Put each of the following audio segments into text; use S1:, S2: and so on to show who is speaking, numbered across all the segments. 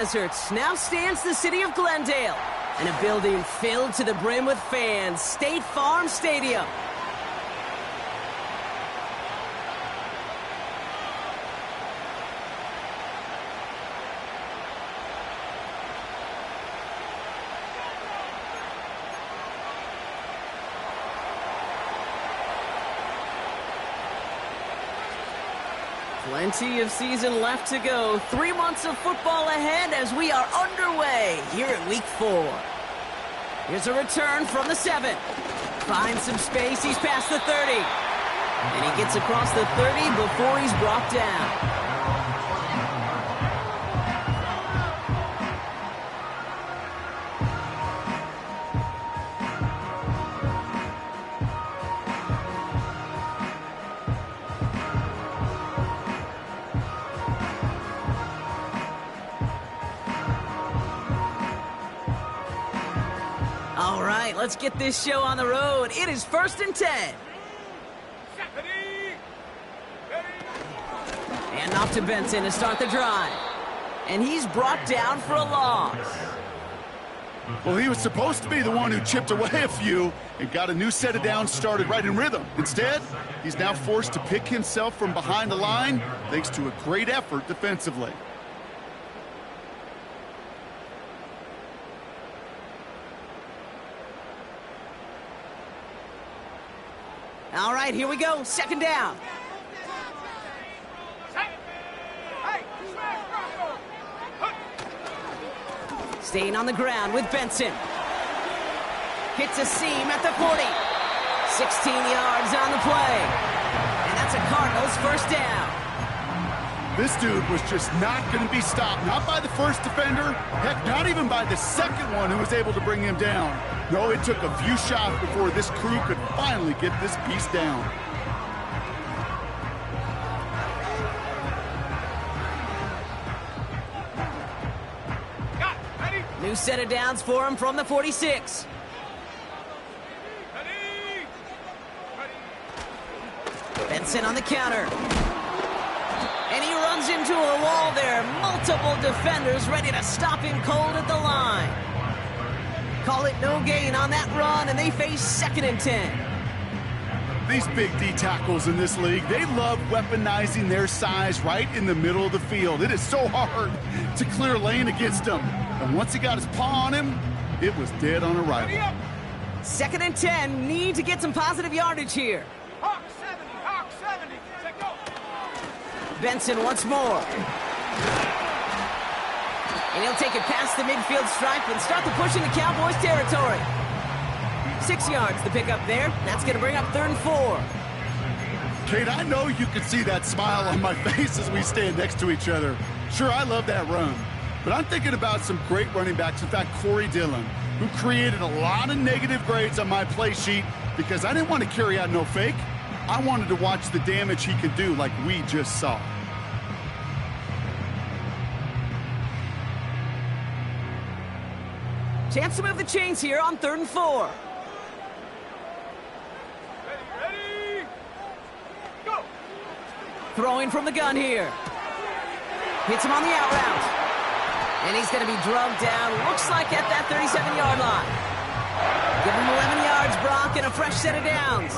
S1: Deserts now stands the city of Glendale, and a building filled to the brim with fans, State Farm Stadium. Plenty of season left to go. 3 months of football ahead as we are underway here at Week 4. Here's a return from the 7. Finds some space. He's past the 30. And he gets across the 30 before he's brought down. All right, let's get this show on the road. It is 1st and 10. And off to Benson to start the drive. And he's brought down for a loss.
S2: Well, he was supposed to be the one who chipped away a few and got a new set of downs started right in rhythm. Instead, he's now forced to pick himself from behind the line thanks to a great effort defensively.
S1: All right, here we go. 2nd down. Staying on the ground with Benson. Hits a seam at the 40. 16 yards on the play. And that's a Cardinals 1st down.
S2: This dude was just not going to be stopped. Not by the first defender. Heck, not even by the second one who was able to bring him down. No, it took a few shots before this crew could finally get this beast down.
S1: New set of downs for him from the 46. Benson on the counter. And he runs into a wall there. Multiple defenders ready to stop him cold at the line. Call it no gain on that run, and they face 2nd and 10.
S2: These big D tackles in this league, they love weaponizing their size right in the middle of the field. It is so hard to clear lane against them. And once he got his paw on him, it was dead on arrival.
S1: 2nd and 10, need to get some positive yardage here.
S3: Hawk 70, Hawk 70, let go.
S1: Benson once more. And he'll take it past the midfield stripe and start the push into Cowboys territory. 6 yards to pick up there. That's going to bring up 3rd and 4.
S2: Kate, I know you can see that smile on my face as we stand next to each other. Sure, I love that run. But I'm thinking about some great running backs. In fact, Corey Dillon, who created a lot of negative grades on my play sheet because I didn't want to carry out no fake. I wanted to watch the damage he could do like we just saw.
S1: Chance to move the chains here on 3rd and 4.
S3: Ready, go.
S1: Throwing from the gun here. Hits him on the out route. And he's going to be drugged down, looks like at that 37-yard line. Give him 11 yards, Brock, and a fresh set of downs.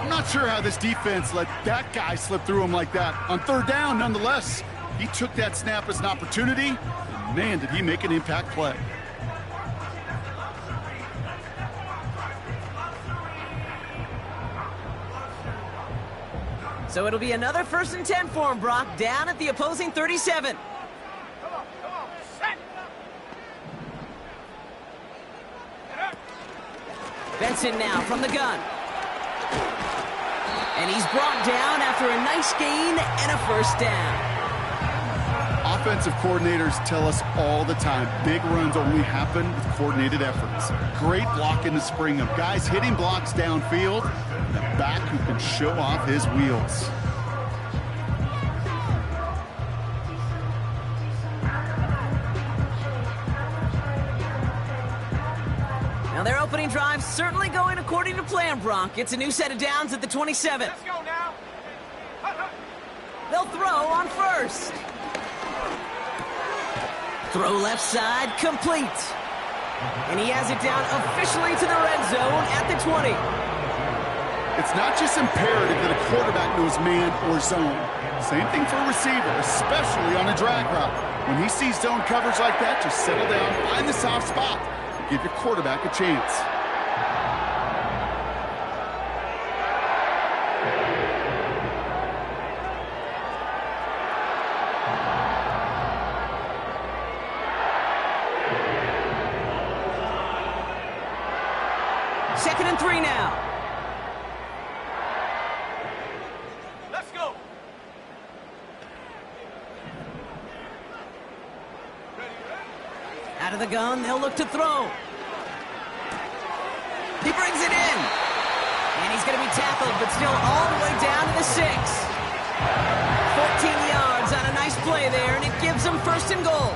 S2: I'm not sure how this defense let that guy slip through him like that. On 3rd down, nonetheless, he took that snap as an opportunity, and man, did he make an impact play.
S1: So it'll be another 1st and 10 for him, Brock, down at the opposing 37.
S3: Come on, set.
S1: Benson now from the gun. And he's brought down after a nice gain and a 1st down.
S2: Offensive coordinators tell us all the time, big runs only happen with coordinated efforts. Great block in the spring of guys hitting blocks downfield, and a back who can show off his wheels.
S1: Now their opening drive certainly going according to plan, Brock. It's a new set of downs at the 27.
S3: Let's go now.
S1: They'll throw on 1st. Throw left side, complete. And he has it down officially to the red zone at the 20.
S2: It's not just imperative that a quarterback knows man or zone. Same thing for a receiver, especially on a drag route. When he sees zone coverage like that, just settle down, find the soft spot, and give your quarterback a chance.
S1: Second and 3 now.
S3: Let's go.
S1: Out of the gun, they'll look to throw. He brings it in. And he's going to be tackled, but still all the way down to the 6. 14 yards on a nice play there, and it gives them first and goal.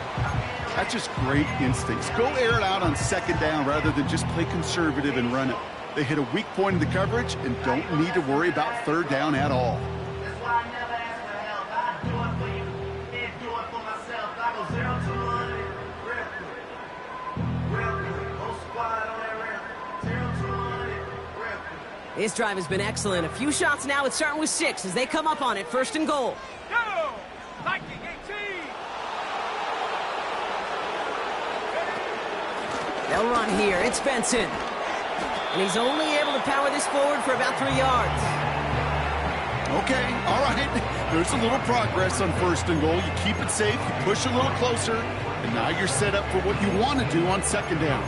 S2: That's just great instincts. Go air it out on second down rather than just play conservative and run it. They hit a weak point in the coverage and don't need to worry about third down at all.
S4: That's why I never ask for help. I do it for you, then do it for myself. I go 0 to 100 real quick. Real quick. Whole squad on that ramp. 0 to 100 real quick.
S1: This drive has been excellent. A few shots now. It's starting with 6 as they come up on it. First and goal.
S3: Go! Lightning 18!
S1: They'll run here. It's Benson. And he's only able to power this forward for about 3 yards.
S2: Okay, all right. There's a little progress on first and goal. You keep it safe, you push a little closer, and now you're set up for what you want to do on second down.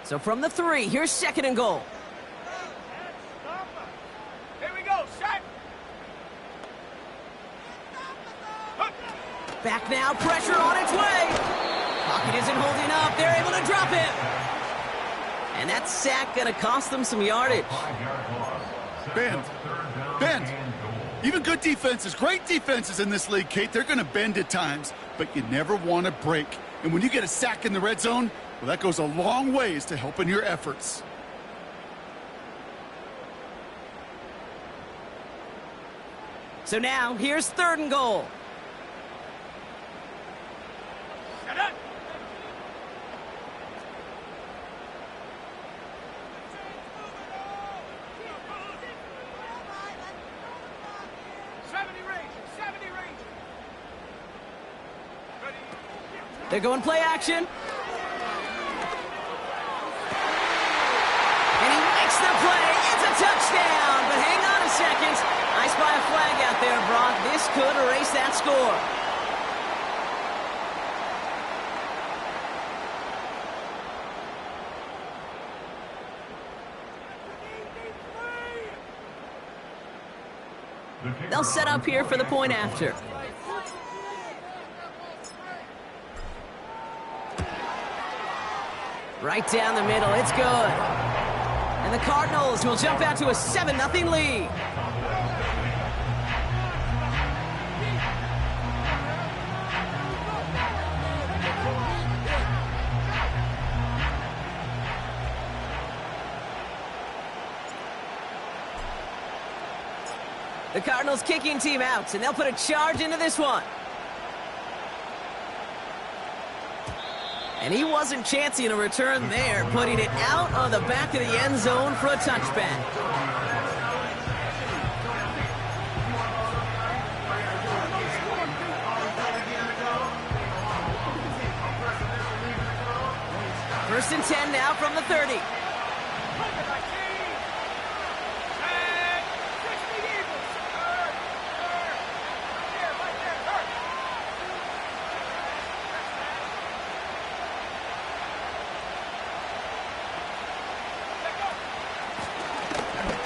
S1: So from the 3, here's second and goal.
S3: Here we go, set!
S1: Back now, pressure on its way. Pocket isn't holding up. They're able to drop him. And that sack going to cost them some yardage.
S2: Bend. Bend. Even good defenses, great defenses in this league, Kate, they're going to bend at times, but you never want to break. And when you get a sack in the red zone, well, that goes a long ways to helping your efforts.
S1: So now, here's third and goal.
S3: Set up!
S1: They're going play action. And he makes the play. It's a touchdown. But hang on a second. I spy a flag out there, Brock. This could erase that score. They'll set up here for the point after. Right down the middle, it's good. And the Cardinals will jump out to a 7-0 lead. The Cardinals kicking team out, and they'll put a charge into this one. And he wasn't chancing a return there, putting it out on the back of the end zone for a touchback. First and 10 now from the 30.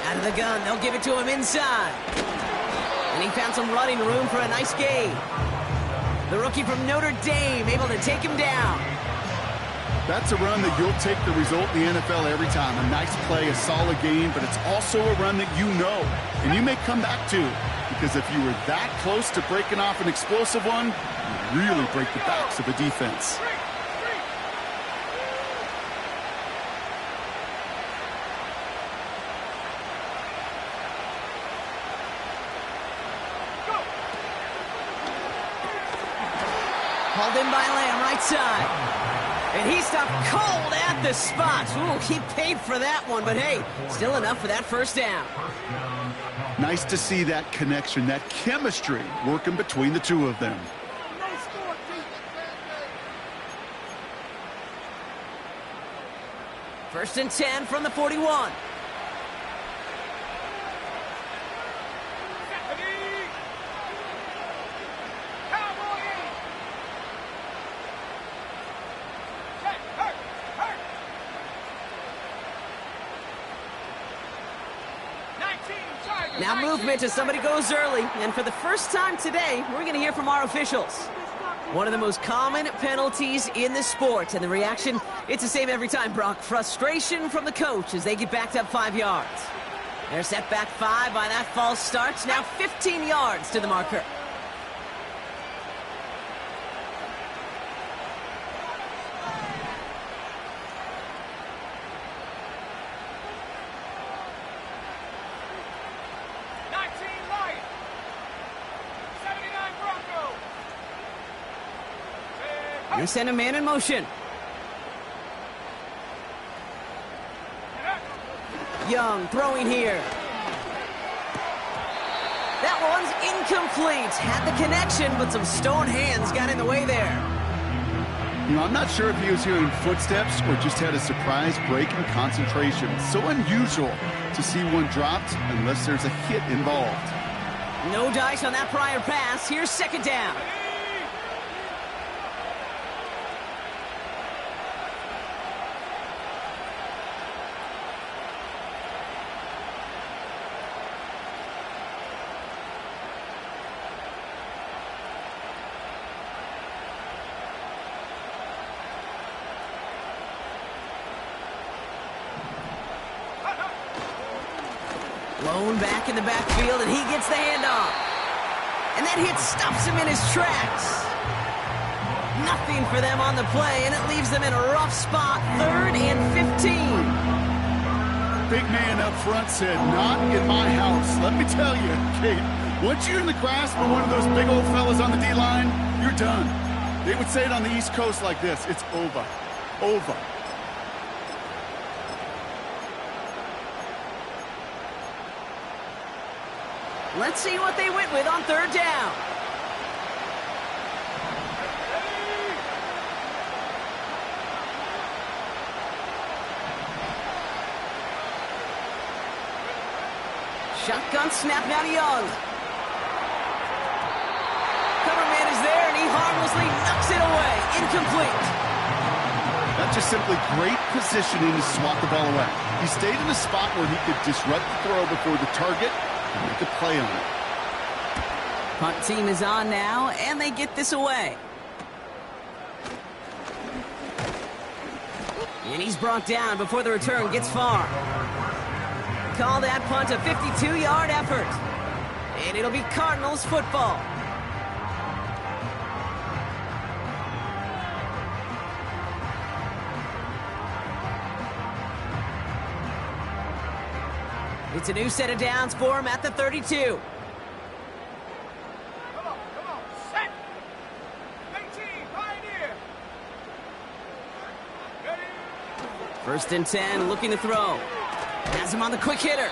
S1: Out of the gun, they'll give it to him inside. And he found some running room for a nice gain. The rookie from Notre Dame able to take him down.
S2: That's a run that you'll take the result in the NFL every time. A nice play, a solid game, but it's also a run that you know and you may come back to, because if you were that close to breaking off an explosive one, you really break the backs of the defense.
S1: Hauled in by Lamb, right side. And he stopped cold at the spot. Ooh, he paid for that one, but hey, still enough for that first down.
S2: Nice to see that connection, that chemistry working between the two of them.
S1: First and 10 from the 41. Now movement as somebody goes early, and for the first time today, we're going to hear from our officials. One of the most common penalties in the sport, and the reaction, it's the same every time, Brock. Frustration from the coach as they get backed up 5 yards. They're set back 5 by that false start, now 15 yards to the marker. They send a man in motion. Young throwing here. That one's incomplete. Had the connection, but some stone hands got in the way there.
S2: You know, I'm not sure if he was hearing footsteps or just had a surprise break in concentration. It's so unusual to see one dropped unless there's a hit involved.
S1: No dice on that prior pass. Here's second down. Blown back in the backfield, and he gets the handoff. And that hit stops him in his tracks. Nothing for them on the play, and it leaves them in a rough spot. 3rd and 15.
S2: Big man up front said, "Not in my house." Let me tell you, Kate, once you're in the grasp of one of those big old fellas on the D-line, you're done. They would say it on the East Coast like this: it's over. Over.
S1: Let's see what they went with on 3rd down. Shotgun snap now to Young. Cover man is there, and he harmlessly knocks it away. Incomplete.
S2: That's just simply great positioning to swat the ball away. He stayed in a spot where he could disrupt the throw before the target and make a play on it.
S1: Punt team is on now, and they get this away. And he's brought down before the return gets far. Call that punt a 52-yard effort. And it'll be Cardinals football. It's a new set of downs for him at the 32.
S3: Come on, set. 18, Pioneer. Ready?
S1: 1st and 10, looking to throw. Has him on the quick hitter.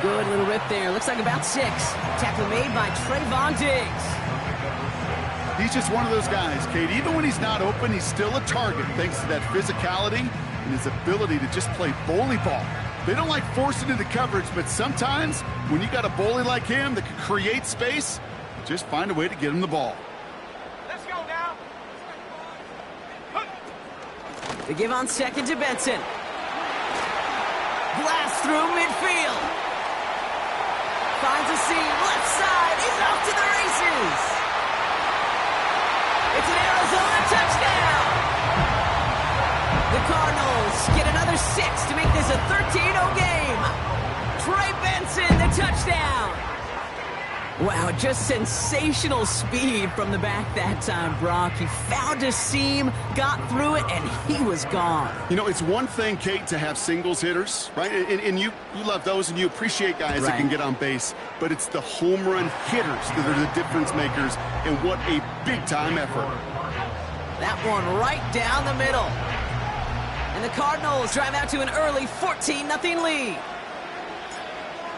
S1: Good little rip there. Looks like about 6. Tackle made by Trayvon Diggs.
S2: He's just one of those guys, Kate. Even when he's not open, he's still a target thanks to that physicality and his ability to just play bully ball. They don't like forcing into coverage, but sometimes when you got a bully like him that can create space, just find a way to get him the ball.
S3: Let's go now.
S1: They give on 2nd to Benson. Blast through midfield. Finds a seam. Left side. He's off to the races. It's an Arizona touchdown. 6 to make this a 13-0 game. Trey Benson, the touchdown. Wow, just sensational speed from the back that time, Brock. He found a seam, got through it, and he was gone.
S2: You know, it's one thing, Kate, to have singles hitters, right? And you love those, and you appreciate guys that can get on base. But it's the home run hitters that are the difference makers, and what a big-time effort.
S1: That one right down the middle. And the Cardinals drive out to an early 14-0 lead.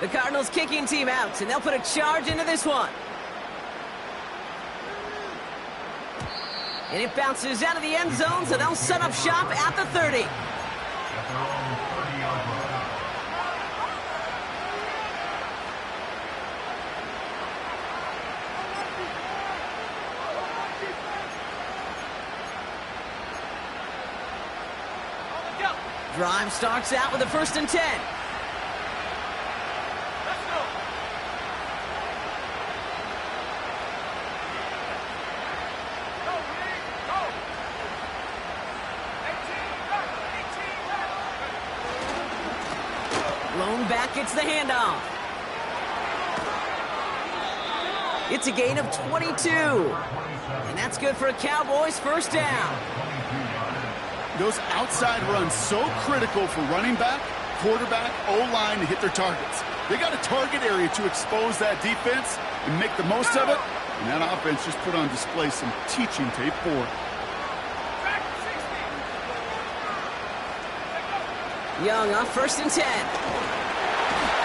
S1: The Cardinals kicking team out, and they'll put a charge into this one. And it bounces out of the end zone, so they'll set up shop at the 30. Drive starts out with a 1st and 10. Lone back gets the handoff. It's a gain of 22. And that's good for a Cowboys 1st down.
S2: Those outside runs so critical for running back, quarterback, O-line to hit their targets. They got a target area to expose that defense and make the most of it. And that offense just put on display some teaching tape for it.
S1: Young on 1st and 10.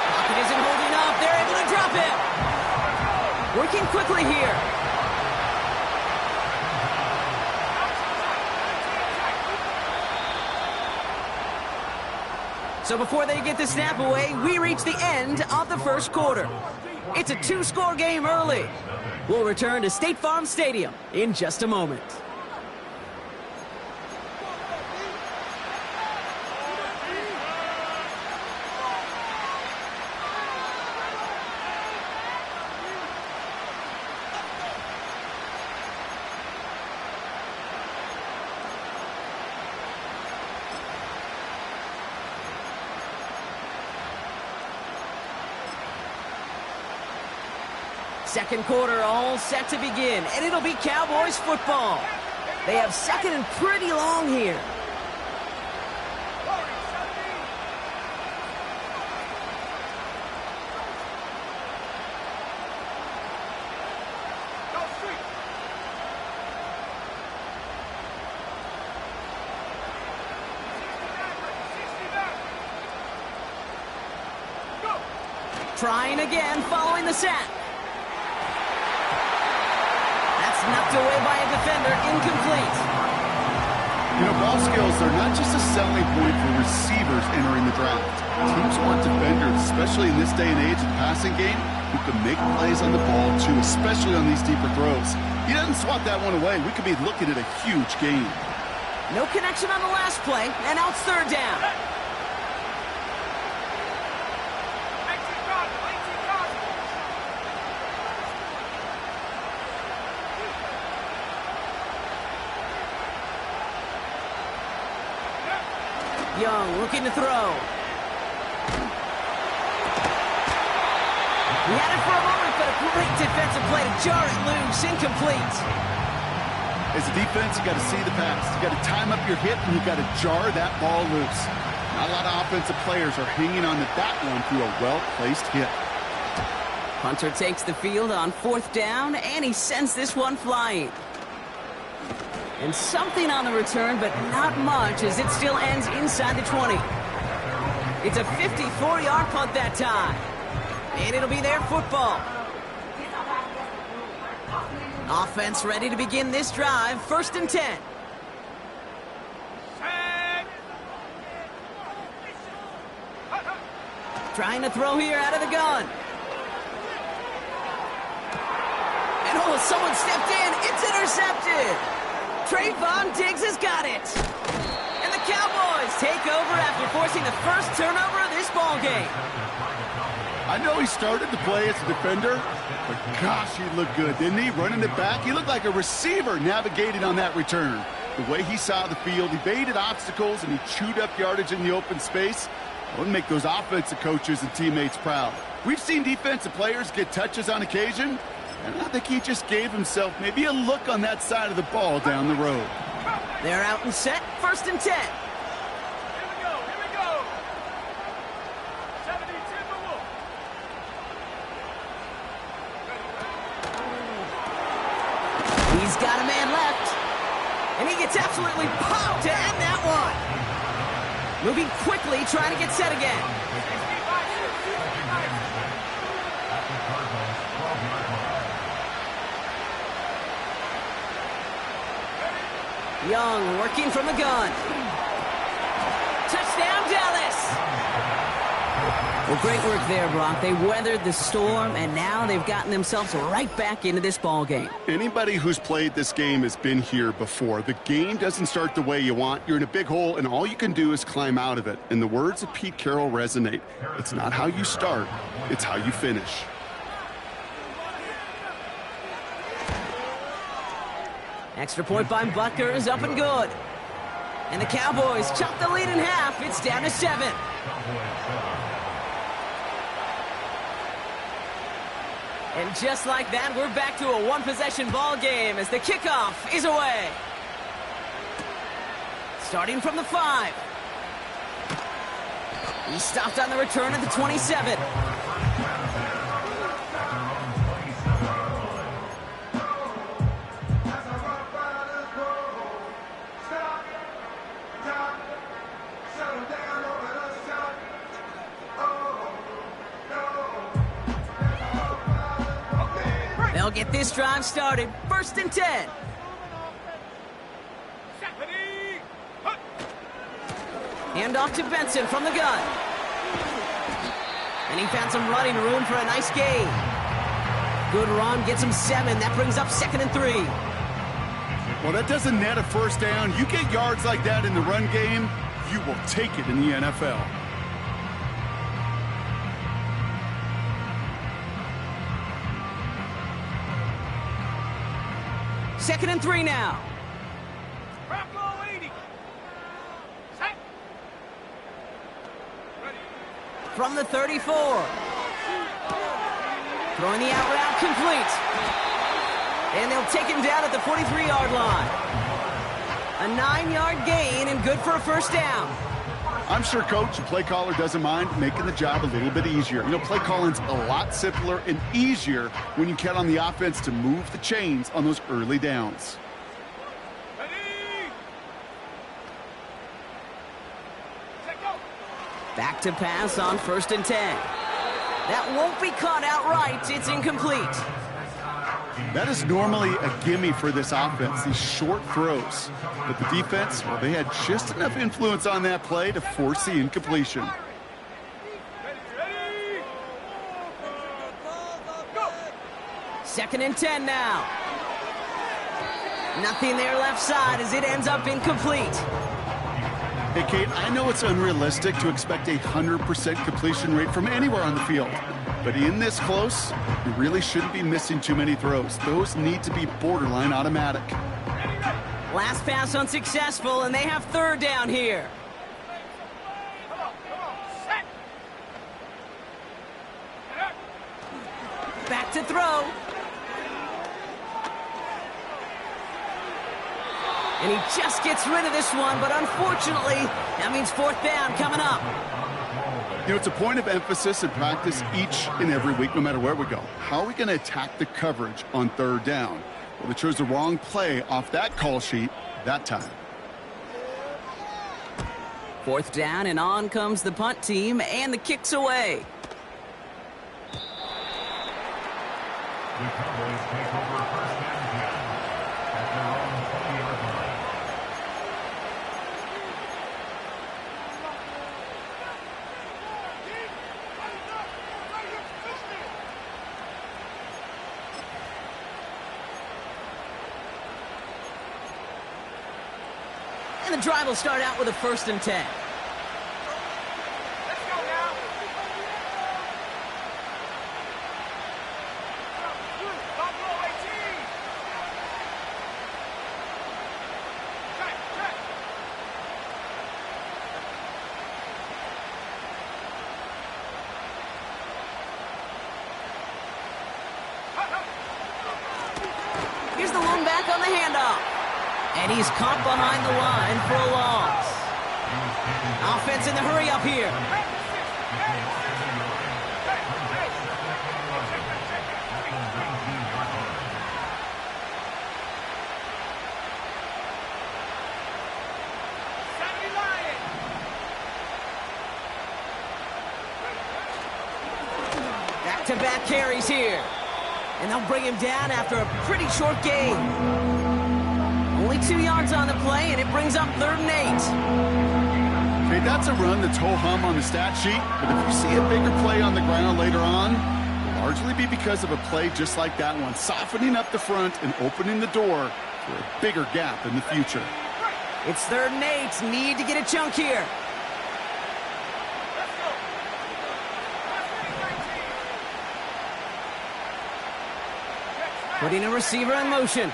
S1: Pocket isn't holding up. They're able to drop him. Working quickly here. So before they get the snap away, we reach the end of the 1st quarter. It's a 2-score game early. We'll return to State Farm Stadium in just a moment. Second quarter all set to begin, and it'll be Cowboys football. They have 2nd and pretty long here. Trying again following the sack. Knocked away by a defender, incomplete.
S2: You know, ball skills are not just a selling point for receivers entering the draft. Teams want defenders, especially in this day and age of the passing game, who can make plays on the ball too, especially on these deeper throws. He doesn't swat that one away. We could be looking at a huge gain.
S1: No connection on the last play, and now it's 3rd down. Young looking to throw. He had it for a moment, but a great defensive play to jar it loose. Incomplete.
S2: As a defense, you got to see the pass. You got to time up your hit, and you got to jar that ball loose. Not a lot of offensive players are hanging on to that one through a well-placed hit.
S1: Hunter takes the field on 4th down, and he sends this one flying. And something on the return, but not much, as it still ends inside the 20. It's a 54-yard punt that time. And it'll be their football. Offense ready to begin this drive. 1st and 10. Trying to throw here out of the gun. And oh, someone stepped in. It's intercepted. Trayvon Diggs has got it. And the Cowboys take over after forcing the 1st turnover of this ball game.
S2: I know he started the play as a defender, but gosh, he looked good, didn't he? Running it back, he looked like a receiver navigating on that return. The way he saw the field, evaded obstacles, and he chewed up yardage in the open space, it would make those offensive coaches and teammates proud. We've seen defensive players get touches on occasion, and I think he just gave himself maybe a look on that side of the ball down the road.
S1: They're out and set, 1st and 10.
S3: Here we go, here we go. 70 Timberwolves.
S1: He's got a man left. And he gets absolutely popped to end that one. Moving quickly, trying to get set again.
S3: 65, 65.
S1: Young working from the gun. Touchdown, Dallas. Well, great work there, Brock. They weathered the storm, and now they've gotten themselves right back into this ball game.
S2: Anybody who's played this game has been here before. The game doesn't start the way you want. You're in a big hole, and all you can do is climb out of it. And the words of Pete Carroll resonate. It's not how you start, it's how you finish.
S1: Extra point by Butker is up and good. And the Cowboys chop the lead in half. It's down to 7. And just like that, we're back to a one-possession ball game as the kickoff is away. Starting from the 5. He stopped on the return at the 27. They'll get this drive started. 1st and 10. Hand off to Benson from the gun. And he found some running room for a nice gain. Good run, gets him 7. That brings up 2nd and 3.
S2: Well, that doesn't net a first down. You get yards like that in the run game, you will take it in the NFL.
S1: Second and 3 now. From the 34. Throwing the out route complete. And they'll take him down at the 43-yard line. A 9-yard gain and good for a first down.
S2: I'm sure coach and play caller doesn't mind making the job a little bit easier. You know, play calling's a lot simpler and easier when you count on the offense to move the chains on those early downs.
S1: Back to pass on 1st and 10. That won't be caught outright. It's incomplete.
S2: That is normally a gimme for this offense, these short throws. But the defense, well, they had just enough influence on that play to force the incompletion.
S1: Second and 10 now. Nothing there left side as it ends up incomplete.
S2: Hey, Kate, I know it's unrealistic to expect a 100% completion rate from anywhere on the field. But in this close, you really shouldn't be missing too many throws. Those need to be borderline automatic.
S1: Last pass unsuccessful, and they have 3rd down here. Back to throw. And he just gets rid of this one, but unfortunately, that means 4th down coming up.
S2: You know, it's a point of emphasis and practice each and every week, no matter where we go. How are we going to attack the coverage on 3rd down? Well, they chose the wrong play off that call sheet that time.
S1: 4th down, and on comes the punt team, and the kick's away.
S5: The Cowboys take over 1st and 10 at their own 20-yard line.
S1: And the drive will start out with a 1st and 10.
S3: Let's go now. Buffalo 18.
S1: Here's the lone back on the handoff. And he's caught behind the line for a loss. Offense in the hurry up here. Back-to-back carries here. And they'll bring him down after a pretty short game. Only 2 yards on the play, and it brings up 3rd and 8.
S2: Okay, that's a run that's ho-hum on the stat sheet, but if you see a bigger play on the ground later on, it'll largely be because of a play just like that one, softening up the front and opening the door for a bigger gap in the future.
S1: It's 3rd and 8. Need to get a chunk here. Putting a receiver in motion.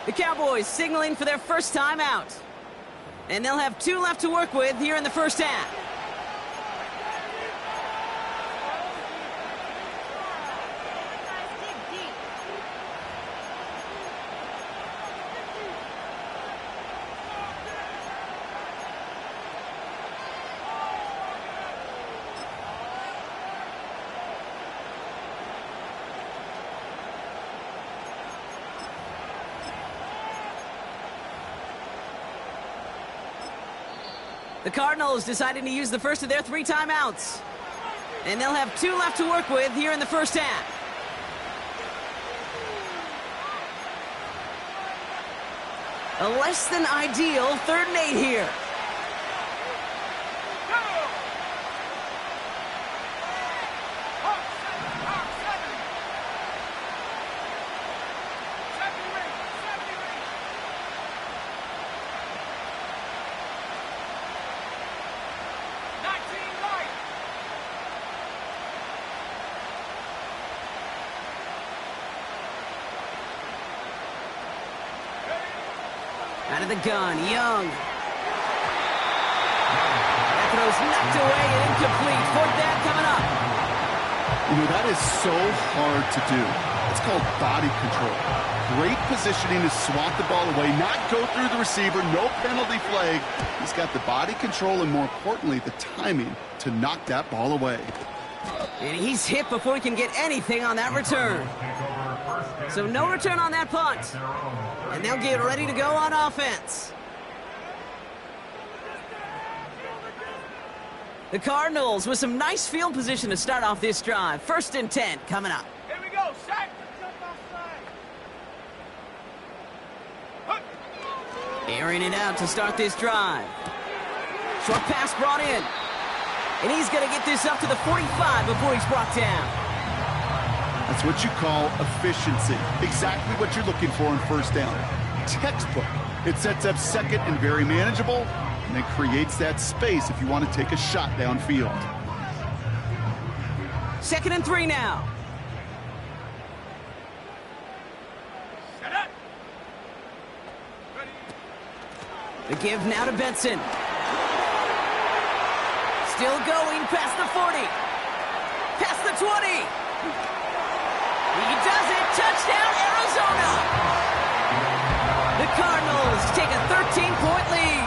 S1: The Cowboys signaling for their first time out. And they'll have 2 left to work with here in the first half. The Cardinals deciding to use the first of their 3 timeouts. And they'll have 2 left to work with here in the first half. A less than ideal 3rd and 8 here. Out of the gun, Young. That throw's knocked away and incomplete. 4th down coming up.
S2: You know, that is so hard to do. It's called body control. Great positioning to swat the ball away, not go through the receiver, no penalty flag. He's got the body control and, more importantly, the timing to knock that ball away.
S1: And he's hit before he can get anything on that return. So no return on that punt. And they'll get ready to go on offense. The Cardinals with some nice field position to start off this drive. 1st and 10 coming up.
S3: Here we go, sack.
S1: Airing it out to start this drive. Short pass brought in. And he's going to get this up to the 45 before he's brought down.
S2: That's what you call efficiency. Exactly what you're looking for in 1st down. Textbook. It sets up 2nd and very manageable, and then creates that space if you want to take a shot downfield.
S1: 2nd and 3 now.
S3: Set up.
S1: The give now to Benson. Still going past the 40. Past the 20. He does it. Touchdown, Arizona. The Cardinals take a 13-point lead.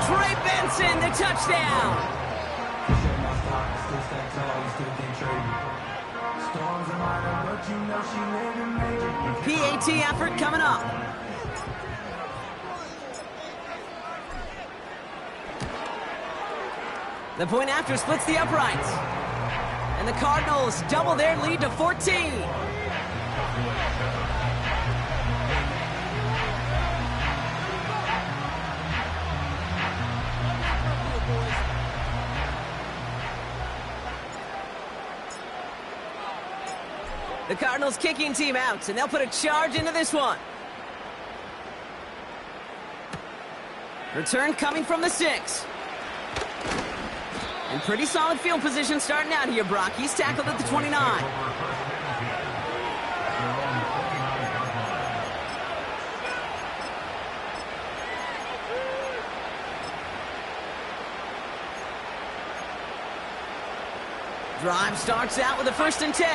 S1: Trey Benson, the touchdown. PAT effort coming up. The point after splits the uprights. And the Cardinals double their lead to 14. The Cardinals kicking team out, and they'll put a charge into this one. Return coming from the 6. And pretty solid field position starting out here, Brock. He's tackled at the 29. Drive starts out with a 1st and 10.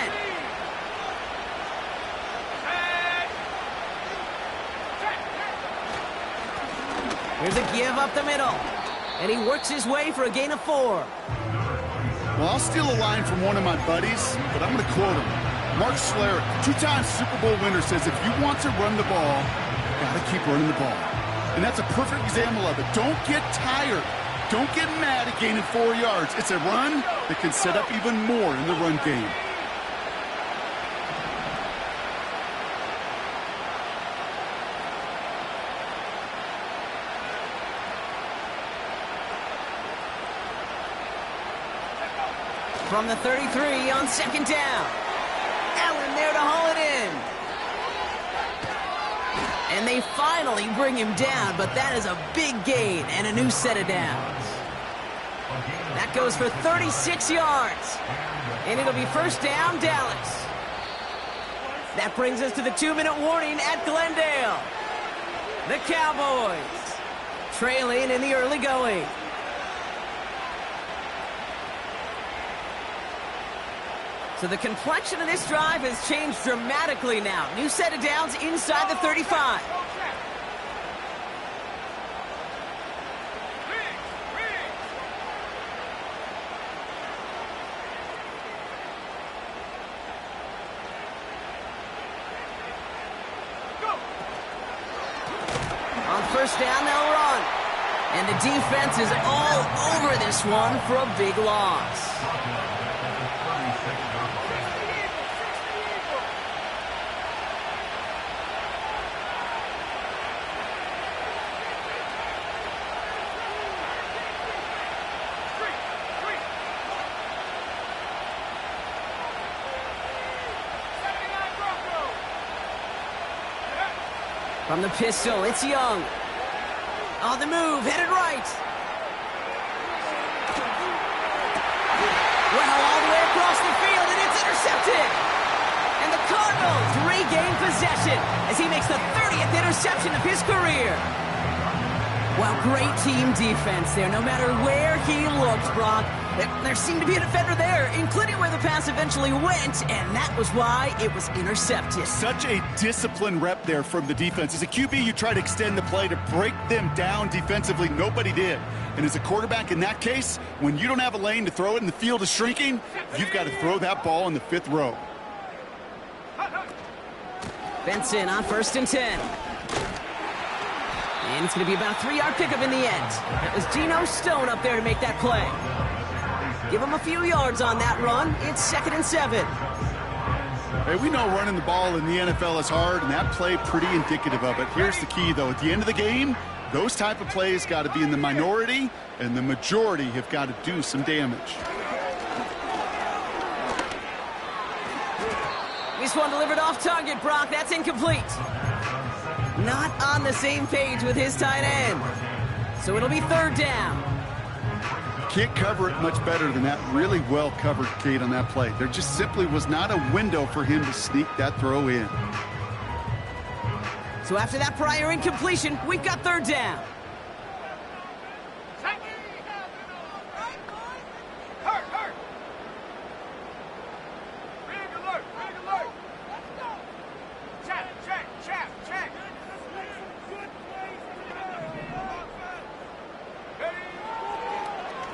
S1: Here's a give up the middle. And he works his way for a gain of 4.
S2: Well, I'll steal a line from one of my buddies, but I'm going to quote him. Mark Schlereth, 2-time Super Bowl winner, says if you want to run the ball, you got to keep running the ball. And that's a perfect example of it. Don't get tired. Don't get mad at gaining 4 yards. It's a run that can set up even more in the run game.
S1: From the 33 on 2nd down. Allen there to haul it in. And they finally bring him down, but that is a big gain and a new set of downs. That goes for 36 yards. And it'll be 1st down, Dallas. That brings us to the 2-minute warning at Glendale. The Cowboys trailing in the early going. So the complexion of this drive has changed dramatically now. New set of downs inside the 35. On 1st down, they'll run. And the defense is all over this one for a big loss. From the pistol, it's Young. On the move, headed right. Well, all the way across the field, and it's intercepted. And the Cardinals regain possession as he makes the 30th interception of his career. Well, great team defense there, no matter where he looked, Brock. There seemed to be a defender there, including where the pass eventually went, and that was why it was intercepted.
S2: Such a disciplined rep there from the defense. As a QB, you try to extend the play to break them down defensively. Nobody did. And as a quarterback in that case, when you don't have a lane to throw it and the field is shrinking, you've got to throw that ball in the 5th row.
S1: Benson on 1st and 10. And it's going to be about a 3-yard pickup in the end. It was Geno Stone up there to make that play. Give him a few yards on that run. It's 2nd and 7.
S2: Hey, we know running the ball in the NFL is hard, and that play pretty indicative of it. Here's the key, though. At the end of the game, those type of plays got to be in the minority, and the majority have got to do some damage.
S1: This one delivered off target, Brock. That's incomplete. Not on the same page with his tight end. So it'll be 3rd down.
S2: Can't cover it much better than that. Really well covered, Kate, on that play. There just simply was not a window for him to sneak that throw in.
S1: So after that prior incompletion, we've got 3rd down.
S3: Hurt. Big alert. Check.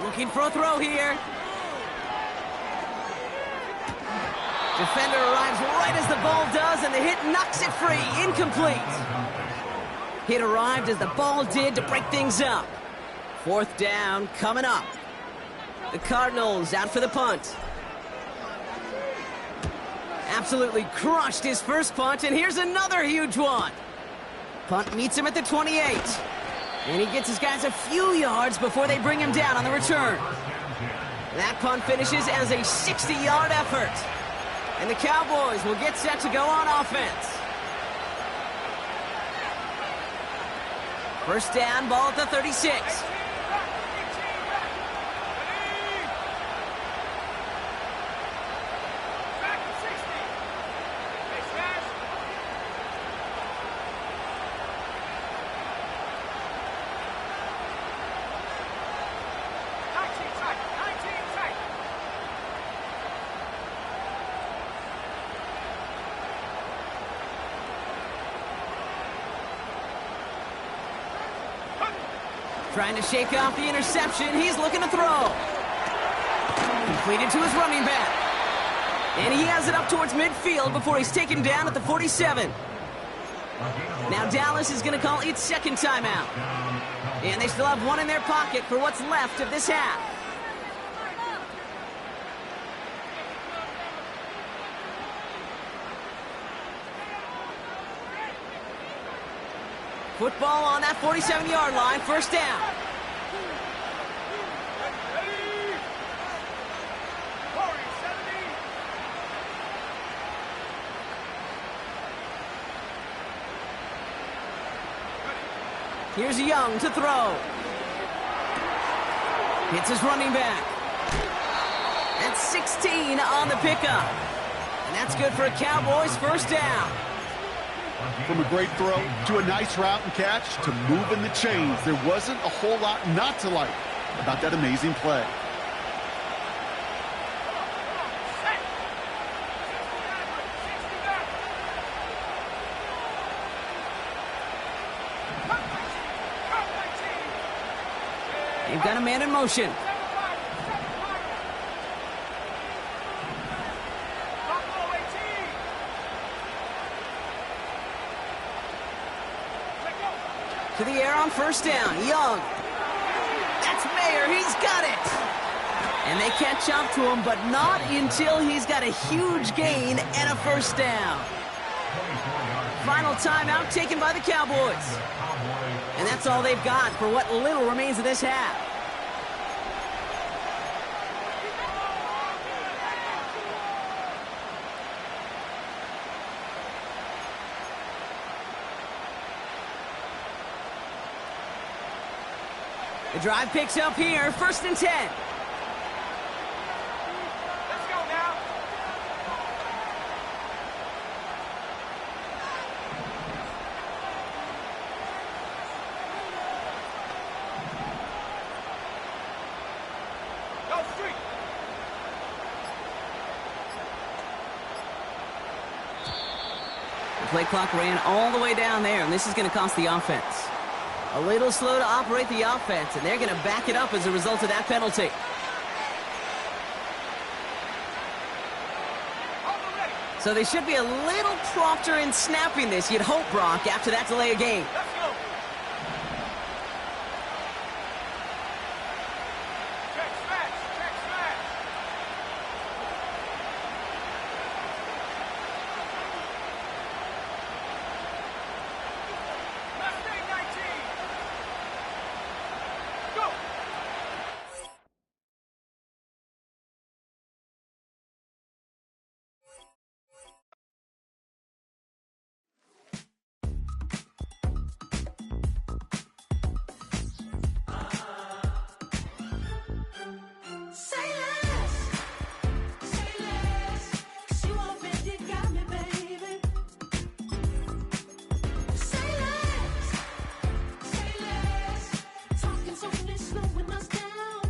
S1: Looking for a throw here. Defender arrives right as the ball does, and the hit knocks it free. Incomplete. Hit arrived as the ball did to break things up. 4th down coming up. The Cardinals out for the punt. Absolutely crushed his first punt, and here's another huge one. Punt meets him at the 28. And he gets his guys a few yards before they bring him down on the return. That punt finishes as a 60-yard effort. And the Cowboys will get set to go on offense. 1st down, ball at the 36. Trying to shake off the interception. He's looking to throw. Completed to his running back. And he has it up towards midfield before he's taken down at the 47. Now Dallas is going to call its second timeout. And they still have one in their pocket for what's left of this half. Football on that 47-yard line, first down. Here's Young to throw. Hits his running back. That's 16 on the pickup. And that's good for a Cowboys first down.
S2: From a great throw to a nice route and catch to moving the chains, there wasn't a whole lot not to like about that amazing play.
S1: They've got a man in motion. To the air on first down. Young. That's Mayer. He's got it. And they catch up to him, but not until he's got a huge gain and a first down. Final timeout taken by the Cowboys. And that's all they've got for what little remains of this half. The drive picks up here, 1st and 10.
S3: Let's go now. Go street.
S1: The play clock ran all the way down there, and this is going to cost the offense. A little slow to operate the offense, and they're going to back it up as a result of that penalty. So they should be a little prompter in snapping this, you'd hope, Brock, after that delay of game.
S3: Let's go. Check smash. Check smash. Mustang 19. Go.
S6: Say less, 'cause you already got me, baby. Say less, talking's only slowing us down.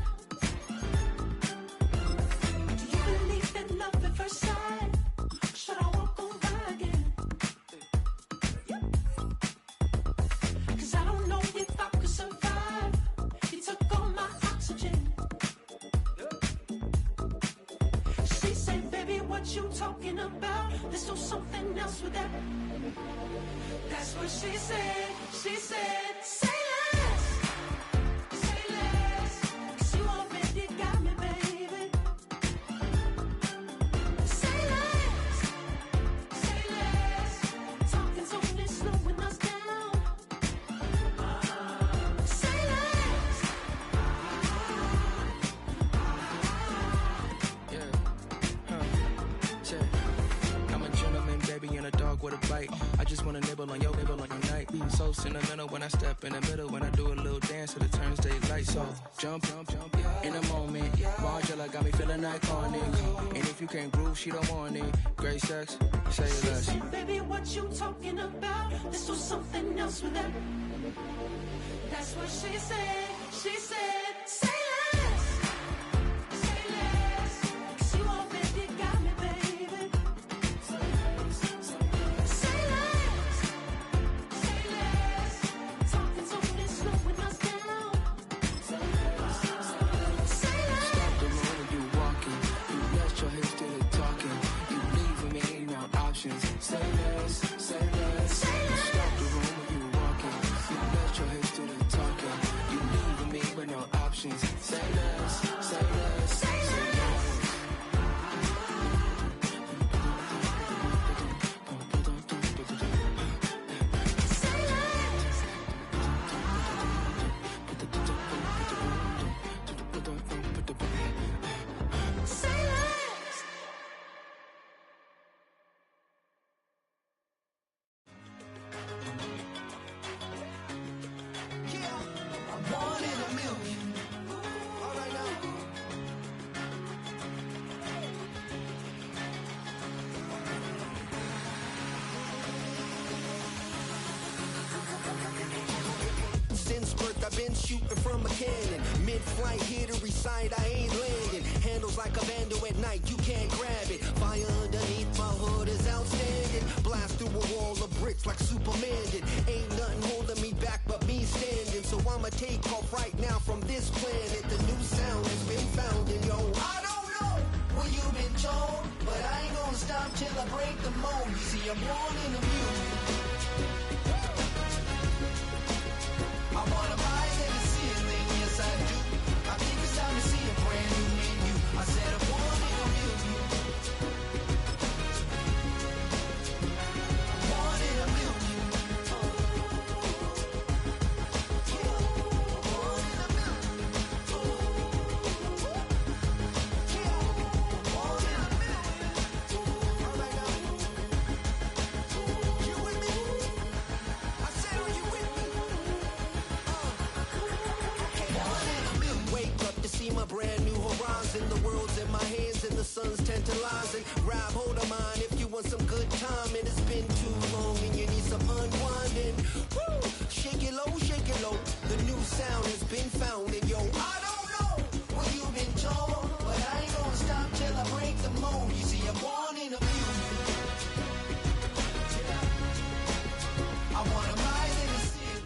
S6: Do you believe in love at first sight? Should I walk on by again? 'Cause I don't know if I could survive. You took all my oxygen. She said, baby, what you talking about? Let's do something else with that. That's what she said. She said, say less, 'cause you already got me, baby. Say less, talking's only slowing us down. Say less.
S7: I'm a gentleman, baby, and a dog with a bite. I just wanna nibble on your night. So sentimental when I step in the middle. When I do a little dance till it turns daylight. So jump, in a moment. Margella got me feeling iconic. And if you can't groove, she don't want it. Great sex, say
S6: She
S7: less.
S6: said, baby, what you talking about? Let's do something else with that. That's what she said. She said, say less, 'cause you already got me, baby. Say less, talking's only slowing us down.
S7: options. Say less, say less. You stopped the room when you were walking. You left your hips to the talking. You leaving me with no options. Say less, say less, say less.
S8: Since birth, I've been shooting from a cannon. Mid-flight, here to recite, I ain't landing. Handles like a vandal at night, you can't grab it. Fire underneath my hood is outstanding. Blast through a wall of bricks like Superman did. Ain't nothing holding me back but me standing. So I'ma take off right now from this planet. The new sound has been found in yo. I don't know what you've been told, but I ain't gonna stop till I break the mold. You see, I'm born in the music. I wanna rise in the ceiling, yes I do. I think it's time to see a brand new menu. I said I'm born in a million. Born in a million. Born in a million. Born in a million. All right now. You with me? I said, are you with me? Wake up to see my brand new horizon. The world's in my hands and the sun's tantalizing. Grab hold of mine if you want some good time. And it's been too long and you need some unwinding. Woo! Shake it low, shake it low. The new sound has been found. And yo, I don't know what you've been told, but I ain't gonna stop till I break the mold. You see, I'm born in a music. I wanna rise in the ceiling.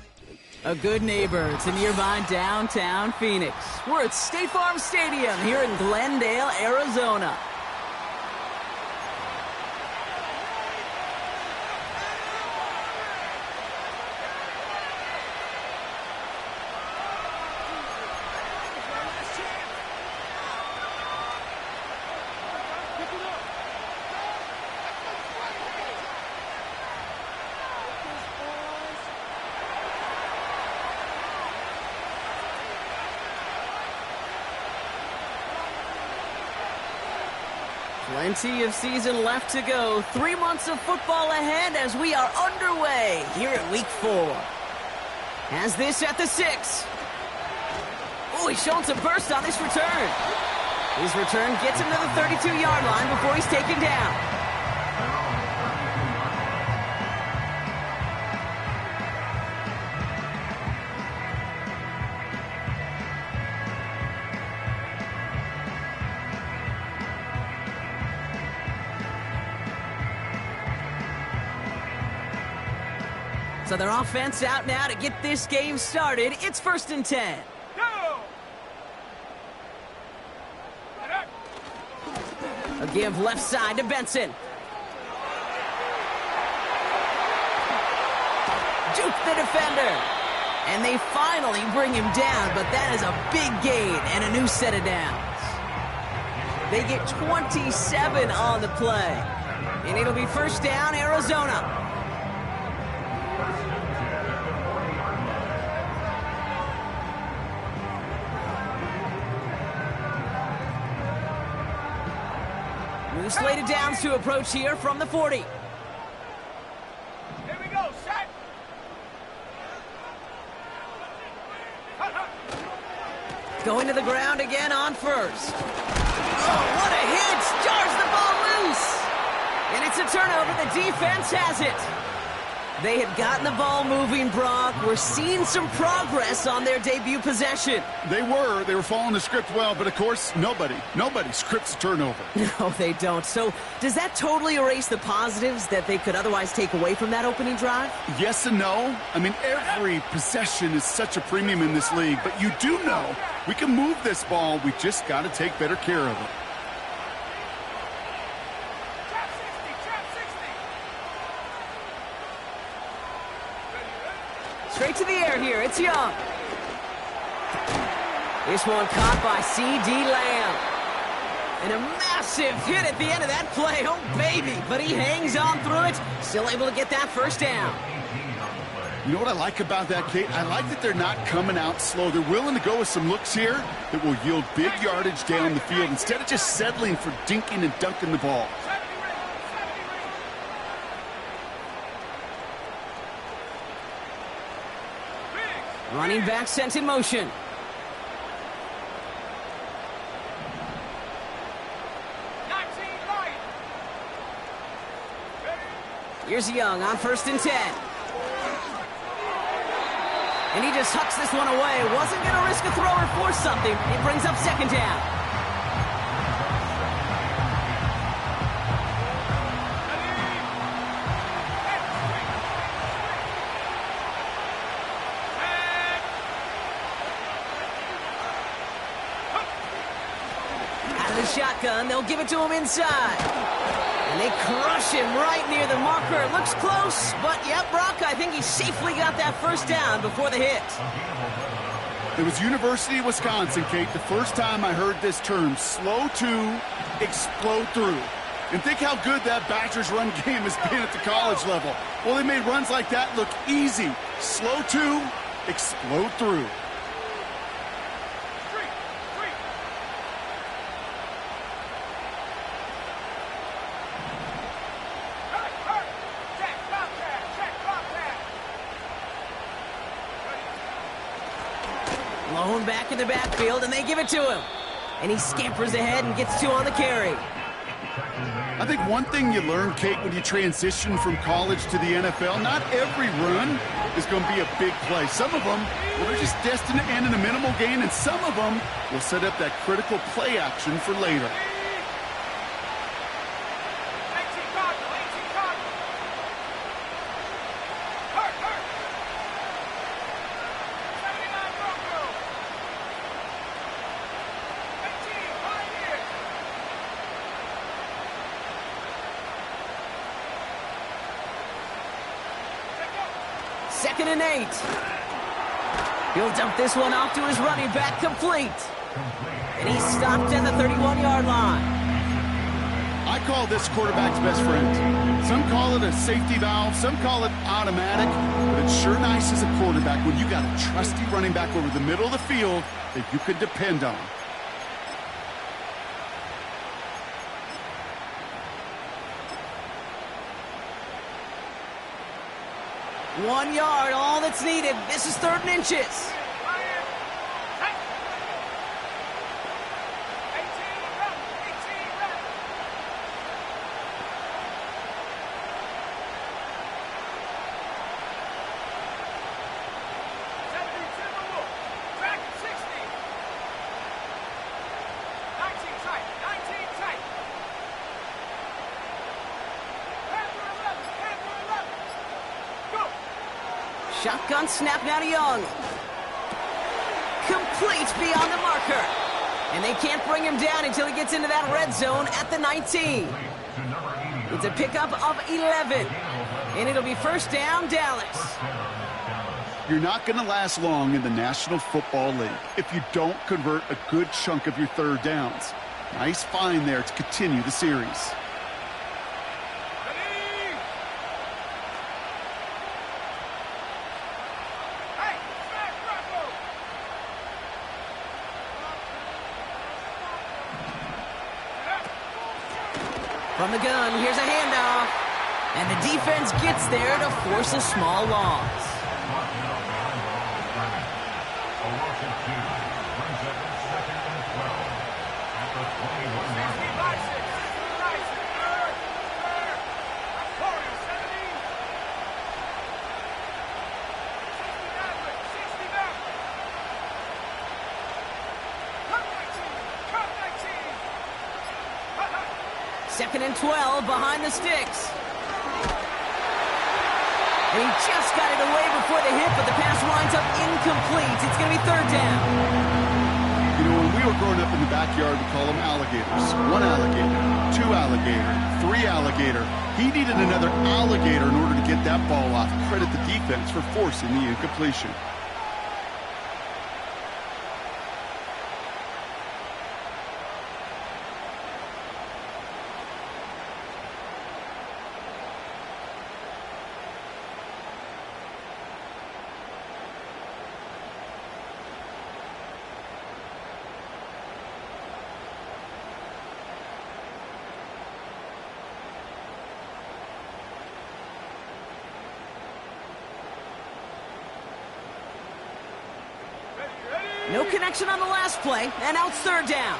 S1: A good neighbor to nearby downtown Phoenix. We're at State Farm Stadium here in Glendale, Arizona. Plenty of season left to go. 3 months of football ahead as we are underway here at Week 4. Has this at the 6. Oh, he's showing some burst on this return. His return gets him to the 32-yard line before he's taken down. So their offense out now to get this game started. It's 1st and 10.
S3: Go!
S1: A give left side to Benson. Juke the defender. And they finally bring him down, but that is a big gain and a new set of downs. They get 27 on the play. And it'll be 1st down, Arizona. New slated downs to approach here from the 40.
S3: Here we go, set!
S1: Going to the ground again on 1st. Oh, what a hit! Jars the ball loose! And it's a turnover. The defense has it. They had gotten the ball moving, Brock. We're seeing some progress on their debut possession.
S2: They were following the script well, but of course, nobody scripts a turnover.
S1: No, they don't. So does that totally erase the positives that they could otherwise take away from that opening drive?
S2: Yes and no. I mean, every possession is such a premium in this league, but you do know we can move this ball. We just got to take better care of it.
S3: Trap 60, trap 60!
S1: Straight to the air here. It's Young. This one caught by C.D. Lamb. And a massive hit at the end of that play. Oh, baby. But he hangs on through it. Still able to get that first down.
S2: You know what I like about that, Kate? I like that they're not coming out slow. They're willing to go with some looks here that will yield big yardage down the field instead of just settling for dinking and dunking the ball.
S1: Running back sent in motion. Here's Young on 1st and 10. And he just hucks this one away. Wasn't going to risk a throw or force something. It brings up 2nd down. Out of the shotgun, they'll give it to him inside. And they crush him right near the marker. Looks close, but yep, Brock, I think he safely got that first down before the hit.
S2: It was University of Wisconsin, Kate, the first time I heard this term, slow to explode through. And think how good that Badgers run game has been at the college level. Well, they made runs like that look easy. Slow to explode through.
S1: Lone back in the backfield, and they give it to him. And he scampers ahead and gets 2 on the carry.
S2: I think one thing you learn, Kate, when you transition from college to the NFL, not every run is going to be a big play. Some of them, well, they're just destined to end in a minimal gain, and some of them will set up that critical play action for later.
S1: Second and 8. He'll dump this one off to his running back, complete. And he's stopped at the 31-yard line.
S2: I call this quarterback's best friend. Some call it a safety valve, some call it automatic, but it's sure nice as a quarterback when you got a trusty running back over the middle of the field that you can depend on.
S1: One yard, all that's needed. This is 3rd and inches. Shotgun snap now to Young. Complete beyond the marker. And they can't bring him down until he gets into that red zone at the 19. It's a pickup of 11. And it'll be 1st down, Dallas.
S2: You're not going to last long in the National Football League if you don't convert a good chunk of your 3rd downs. Nice find there to continue the series.
S1: From the gun, here's a handoff. And the defense gets there to force a small loss. Second and 12 behind the sticks. And he just got it away before the hit, but the pass winds up incomplete. It's going to be 3rd down.
S2: You know, when we were growing up in the backyard, we call them alligators. One alligator, two alligator, three alligator. He needed another alligator in order to get that ball off. Credit the defense for forcing the incompletion.
S1: No connection on the last play, and now it's third down.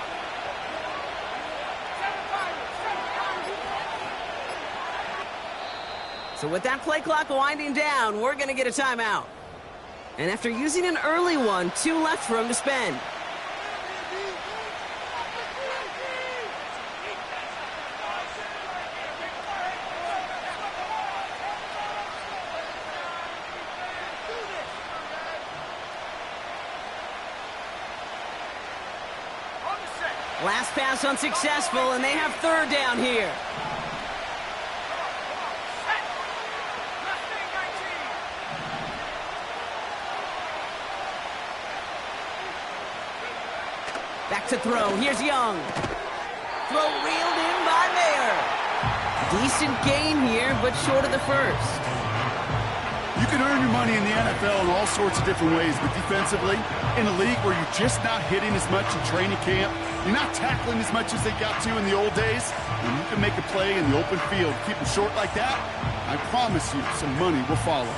S1: So with that play clock winding down, we're going to get a timeout. And after using an early one, 2 left for him to spend. Last pass unsuccessful, and they have third down here. Back to throw. Here's Young. Throw reeled in by Mayer. Decent gain here, but short of the first.
S2: You can earn your money in the NFL in all sorts of different ways, but defensively, in a league where you're just not hitting as much in training camp, you're not tackling as much as they got to in the old days, and you can make a play in the open field, keep them short like that, I promise you some money will follow.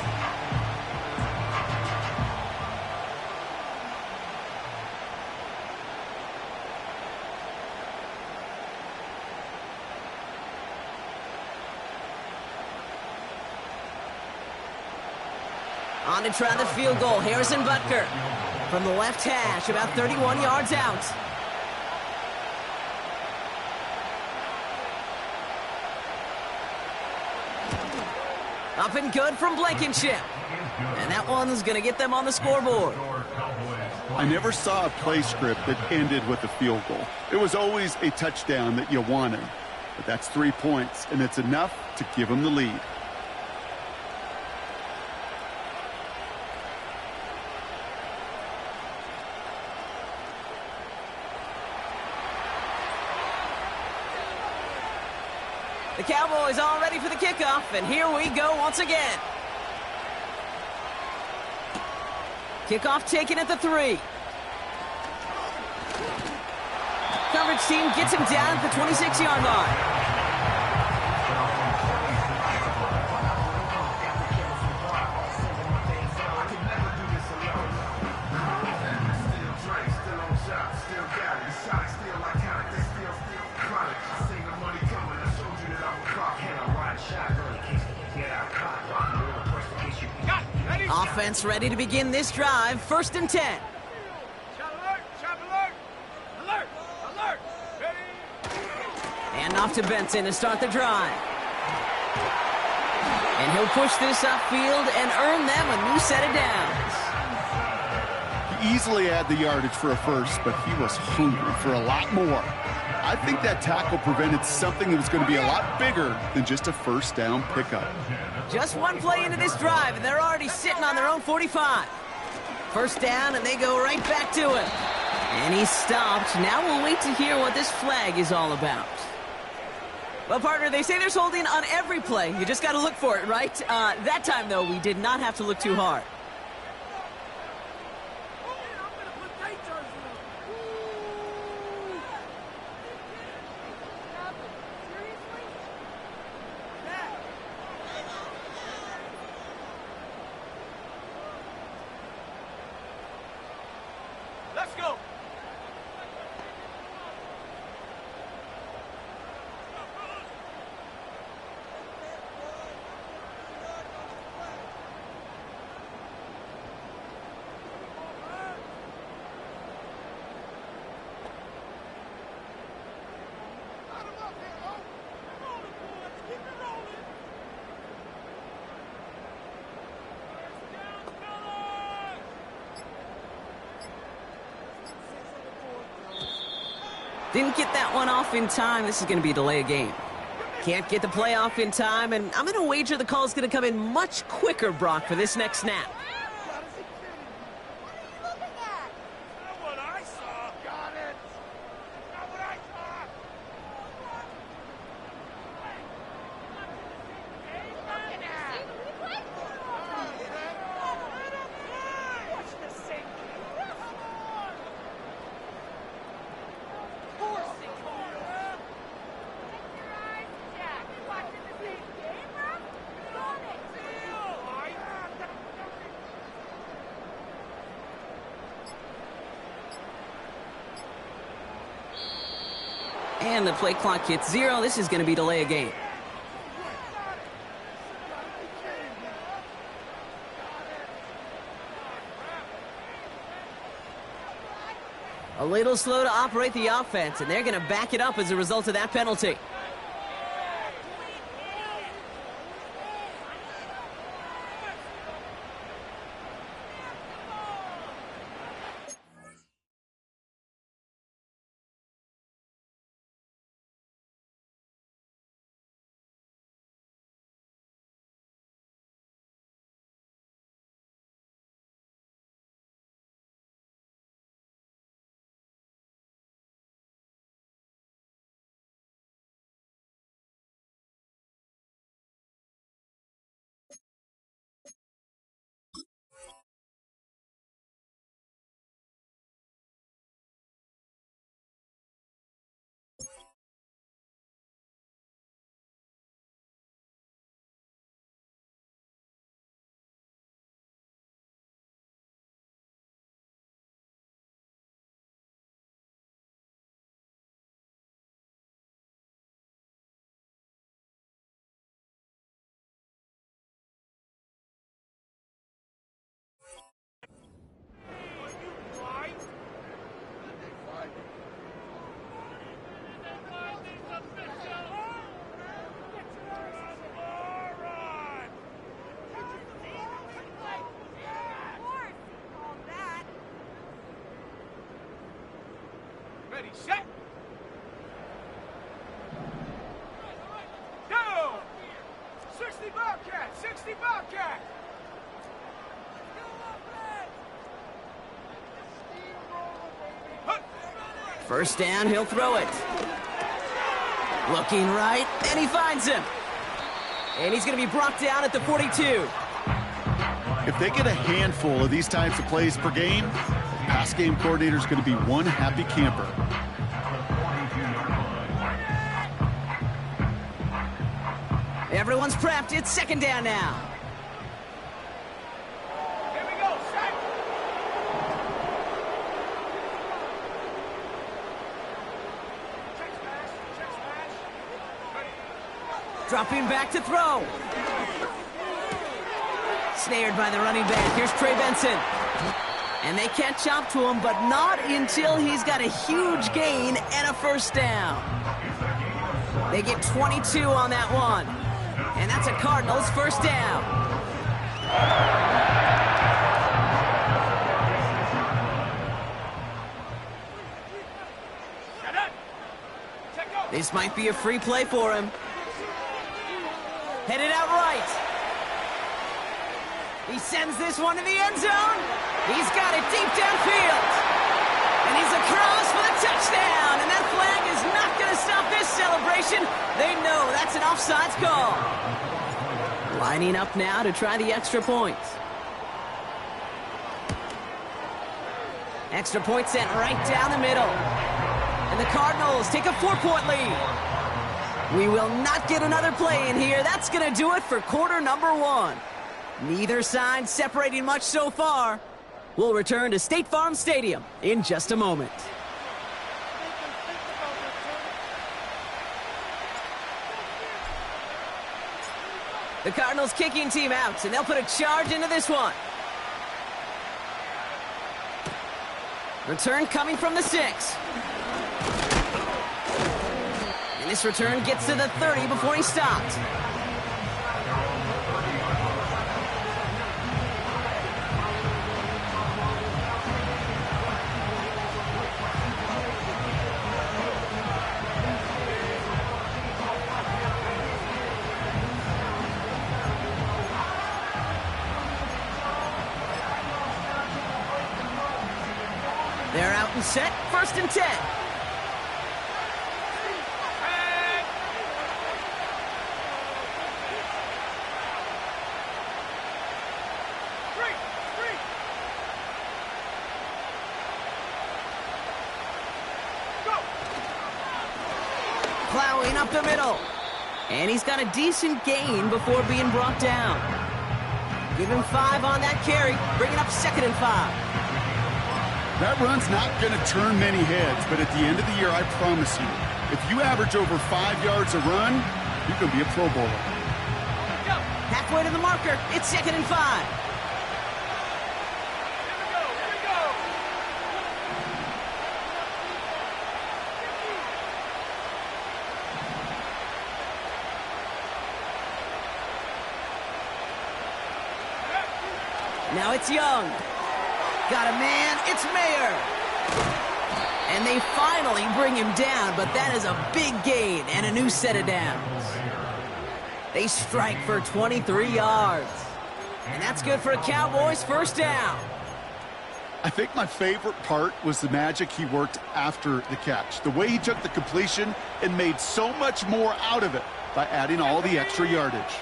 S1: On to try the field goal, Harrison Butker. From the left hash, about 31 yards out. Up and good from Blankenship. And that one's going to get them on the scoreboard.
S2: I never saw a play script that ended with a field goal. It was always a touchdown that you wanted. But that's 3 points, and it's enough to give them the lead.
S1: The Cowboys all ready for the kickoff, and here we go once again. Kickoff taken at the 3. Coverage team gets him down at the 26-yard line. Offense ready to begin this drive. 1st and 10.
S3: Shot alert! Shot alert! Alert! Alert! Ready!
S1: And off to Benson to start the drive. And he'll push this upfield and earn them a new set of downs.
S2: He easily had the yardage for a first, but he was hungry for a lot more. I think that tackle prevented something that was going to be a lot bigger than just a first down pickup.
S1: Just one play into this drive, and they're already sitting on their own 45. First down, and they go right back to it. And he's stopped. Now we'll wait to hear what this flag is all about. Well, partner, they say there's holding on every play. You just got to look for it, right? That time, though, we did not have to look too hard.
S3: Let's go!
S1: Didn't get that one off in time. This is going to be a delay of game. Can't get the play off in time, and I'm going to wager the call is going to come in much quicker, Brock, for this next snap. And the play clock hits 0. This is going to be delay of game. A little slow to operate the offense, and they're going to back it up as a result of that penalty.
S3: Ready, set. Go! 60 Bobcat! 60 Bobcat!
S1: First down, he'll throw it. Looking right, and he finds him. And he's going to be brought down at the 42.
S2: If they get a handful of these types of plays per game, the pass game coordinator is going to be one happy camper.
S1: Everyone's prepped. It's second down now.
S3: Here we go, set. Check smash. Ready.
S1: Dropping back to throw. Snared by the running back. Here's Trey Benson. And they catch up to him, but not until he's got a huge gain and a first down. They get 22 on that one. And that's a Cardinals first down. This might be a free play for him. Headed out right. He sends this one to the end zone. He's got it deep downfield. And he's across for the touchdown. And that flag is not going to stop this celebration. They know that's an offsides call. Lining up now to try the extra point. Extra point sent right down the middle. And the Cardinals take a 4-point lead. We will not get another play in here. That's going to do it for quarter number 1. Neither side separating much so far. We'll return to State Farm Stadium in just a moment. The Cardinals kicking team out, and they'll put a charge into this one. Return coming from the 6. And this return gets to the 30 before he stopped. They're out and set, 1st and 10. Plowing up the middle. And he's got a decent gain before being brought down. Give him 5 on that carry. Bring it up 2nd and 5.
S2: That run's not going to turn many heads, but at the end of the year, I promise you, if you average over 5 yards a run, you're going to be a Pro Bowler.
S1: Halfway to the marker. It's 2nd and 5. Now it's Young. Got a man, it's Mayer. And they finally bring him down, but that is a big gain and a new set of downs. They strike for 23 yards. And that's good for a Cowboys 1st down.
S2: I think my favorite part was the magic he worked after the catch. The way he took the completion and made so much more out of it by adding all the extra yardage.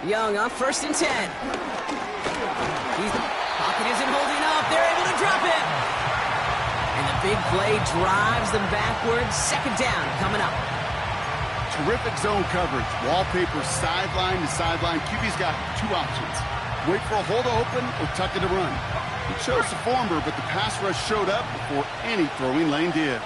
S1: Young on 1st and 10. Pocket isn't holding up. They're able to drop it. And the big play drives them backwards. 2nd down coming up.
S2: Terrific zone coverage. Wallpaper sideline to sideline. QB's got 2 options. Wait for a hole to open or tuck it to run. He chose the former, but the pass rush showed up before any throwing lane did.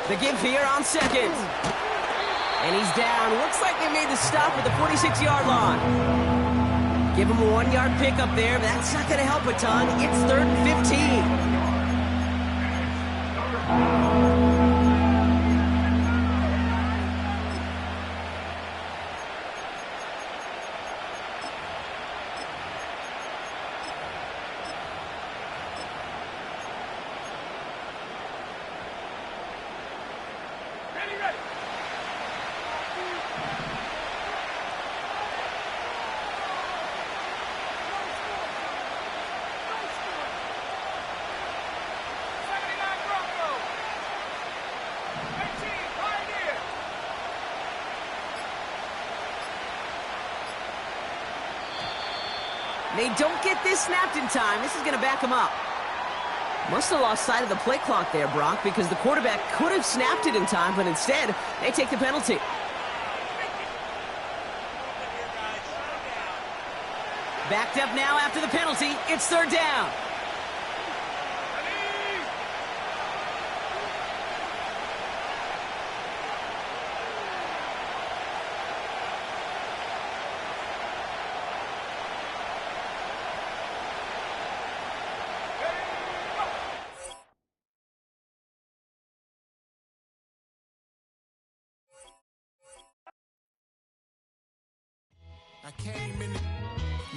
S1: The give here on 2nd. And he's down. Looks like they made the stop at the 46-yard line. Give him a 1-yard pickup there, but that's not going to help a ton. It's 3rd and 15. They don't get this snapped in time. This is going to back them up. Must have lost sight of the play clock there, Brock, because the quarterback could have snapped it in time, but instead, they take the penalty. Backed up now after the penalty. It's 3rd down.
S9: I came in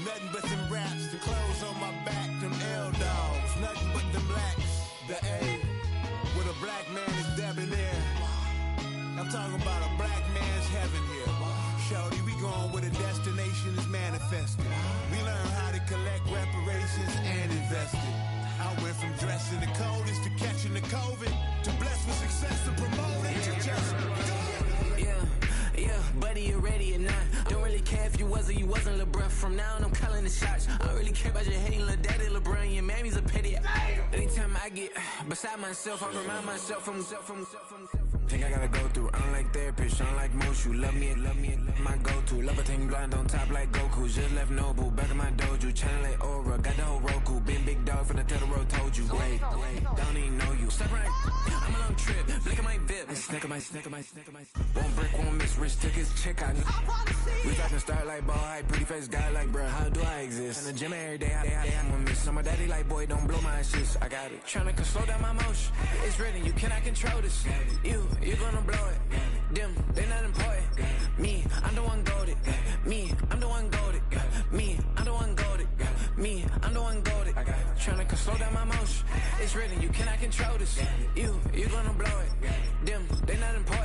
S9: nothing but them raps, the clothes on my back, them L-dogs, nothing but them blacks, the A, with a black man is debonair. I'm talking about a black man's heaven here. Shorty, we going where the destination is manifested. We learn how to collect reparations and invest it. I went from dressing the coldest to catching the COVID, to blessed with success to promote it to just
S10: buddy, you ready or not? Don't really care if you was or you wasn't, lil' bruh. From now on, I'm calling the shots. I don't really care about your hating, lil' daddy, LeBron. Your mammy's a pity. Anytime I get beside myself, I remind myself from. Think I gotta go through. I don't like therapist, I don't like most. You love me, my go-to. Love a thing blind on top like Goku. Just left Noble, back in my dojo. Channel like Aura, got the whole Roku. Been big dog from the Tether Road, told you. Wait, don't even know you. Step right, I'm a long trip. Blink at my VIP. Won't break, won't miss, rich tickets, check out. We talking start like ball high, pretty face guy like, bruh, how do I exist? In the gym every day, I'm gonna miss. So my daddy like, boy, don't blow my assist. I got it. Tryna slow down my motion. It's written, you cannot control this. You gonna blow it. Them, they not important. Me, I'm the one goated. Me, I'm the one goated. Me, I'm the one goated. Me, I'm the one goated. I got it. Tryna slow down my motion. It's written, you cannot control this. You gonna blow it. Them, they not important.